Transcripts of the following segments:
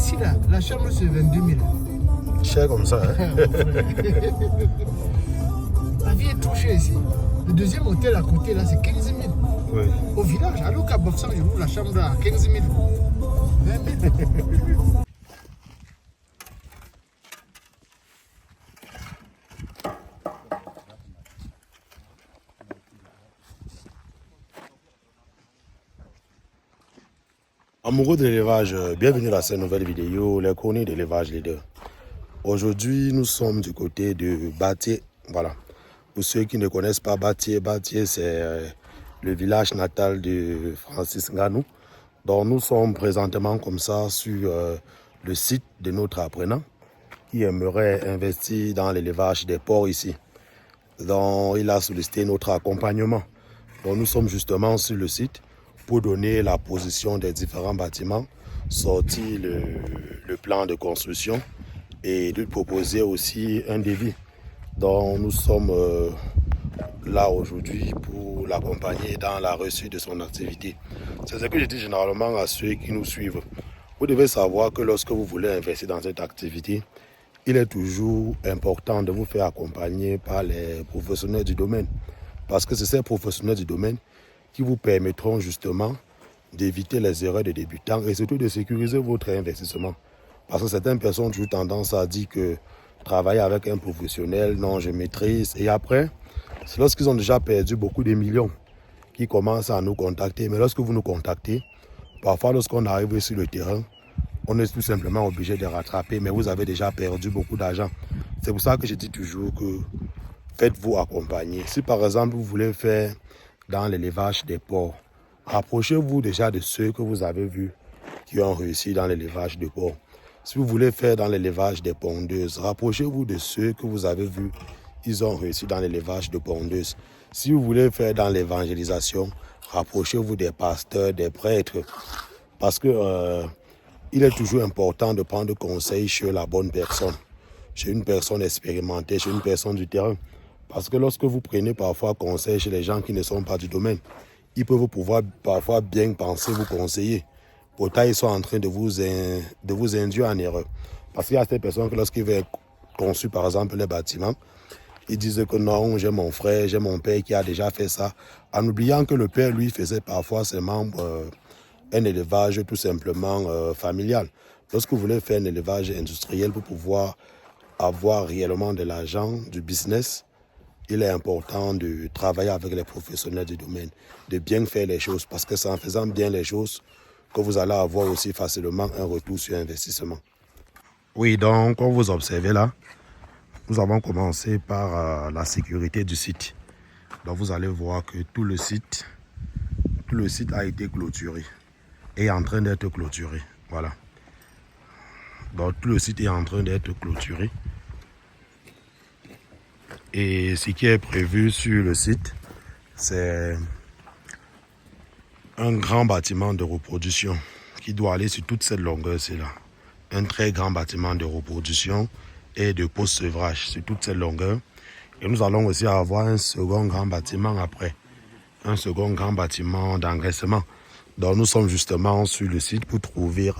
ici, là, la chambre, c'est 22 000. Cher comme ça, hein? La vie est trop chère ici. Le deuxième hôtel à côté, là, c'est 15 000. Oui. Au village, à Luka Boksan, je loue la chambre à 15 000. 20 000. Amoureux de l'élevage, bienvenue dans cette nouvelle vidéo, les chroniques d'élevage leader. Aujourd'hui, nous sommes du côté de Batié. Voilà. Pour ceux qui ne connaissent pas Batié, Batié c'est le village natal de Francis Ngannou. Donc nous sommes présentement comme ça sur le site de notre apprenant qui aimerait investir dans l'élevage des porcs ici. Donc il a sollicité notre accompagnement. Donc nous sommes justement sur le site pour donner la position des différents bâtiments, sortir le plan de construction et lui proposer aussi un devis. Donc nous sommes là aujourd'hui pour l'accompagner dans la reçue de son activité. C'est ce que je dis généralement à ceux qui nous suivent. Vous devez savoir que lorsque vous voulez investir dans cette activité, il est toujours important de vous faire accompagner par les professionnels du domaine. Parce que c'est ces professionnels du domaine qui vous permettront justement d'éviter les erreurs des débutants et surtout de sécuriser votre investissement. Parce que certaines personnes ont toujours tendance à dire que travailler avec un professionnel, non, je maîtrise. Et après, c'est lorsqu'ils ont déjà perdu beaucoup de millions qu'ils commencent à nous contacter. Mais lorsque vous nous contactez, parfois lorsqu'on arrive sur le terrain, on est tout simplement obligé de rattraper, mais vous avez déjà perdu beaucoup d'argent. C'est pour ça que je dis toujours que faites-vous accompagner. Si par exemple vous voulez faire dans l'élevage des porcs, rapprochez-vous déjà de ceux que vous avez vus qui ont réussi dans l'élevage des porcs. Si vous voulez faire dans l'élevage des pondeuses, rapprochez-vous de ceux que vous avez vus, ils ont réussi dans l'élevage de pondeuses. Si vous voulez faire dans l'évangélisation, rapprochez-vous des pasteurs, des prêtres. Parce que il est toujours important de prendre conseil chez la bonne personne, chez une personne expérimentée, chez une personne du terrain. Parce que lorsque vous prenez parfois conseil chez les gens qui ne sont pas du domaine, ils peuvent pouvoir parfois bien penser vous conseiller. Pourtant, ils sont en train de vous induire en erreur. Parce qu'il y a ces personnes que lorsqu'ils veulent construire par exemple les bâtiments, ils disent que non, j'ai mon frère, j'ai mon père qui a déjà fait ça, en oubliant que le père, lui, faisait parfois seulement un élevage tout simplement familial. Lorsque vous voulez faire un élevage industriel pour pouvoir avoir réellement de l'argent, du business, il est important de travailler avec les professionnels du domaine, de bien faire les choses, parce que c'est en faisant bien les choses que vous allez avoir aussi facilement un retour sur investissement. Oui, donc, comme vous observez là, nous avons commencé par la sécurité du site. Donc, vous allez voir que tout le site a été clôturé et est en train d'être clôturé. Voilà. Donc, tout le site est en train d'être clôturé. Et ce qui est prévu sur le site, c'est un grand bâtiment de reproduction qui doit aller sur toute cette longueur-ci-là. Un très grand bâtiment de reproduction et de post-sevrage sur toute cette longueur. Et nous allons aussi avoir un second grand bâtiment après. Un second grand bâtiment d'engraissement. Donc nous sommes justement sur le site pour trouver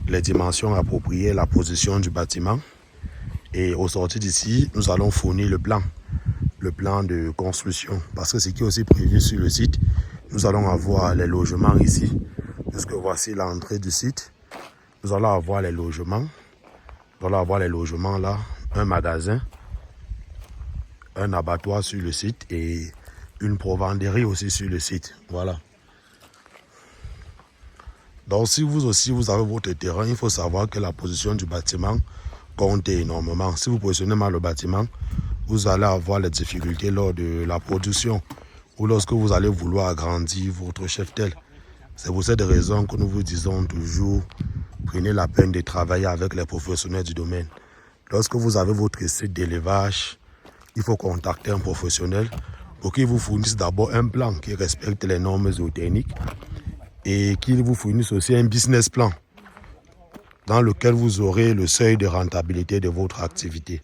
les dimensions appropriées, la position du bâtiment. Et au sortir d'ici, nous allons fournir le plan de construction. Parce que ce qui est aussi prévu sur le site, nous allons avoir les logements ici. Puisque voici l'entrée du site. Nous allons avoir les logements. Nous allons avoir les logements là, un magasin, un abattoir sur le site et une provenderie aussi sur le site. Voilà. Donc si vous aussi vous avez votre terrain, il faut savoir que la position du bâtiment compte énormément. Si vous positionnez mal le bâtiment, vous allez avoir les difficultés lors de la production ou lorsque vous allez vouloir agrandir votre cheptel. C'est pour cette raison que nous vous disons toujours, prenez la peine de travailler avec les professionnels du domaine. Lorsque vous avez votre site d'élevage, il faut contacter un professionnel pour qu'il vous fournisse d'abord un plan qui respecte les normes zootechniques et qu'il vous fournisse aussi un business plan dans lequel vous aurez le seuil de rentabilité de votre activité.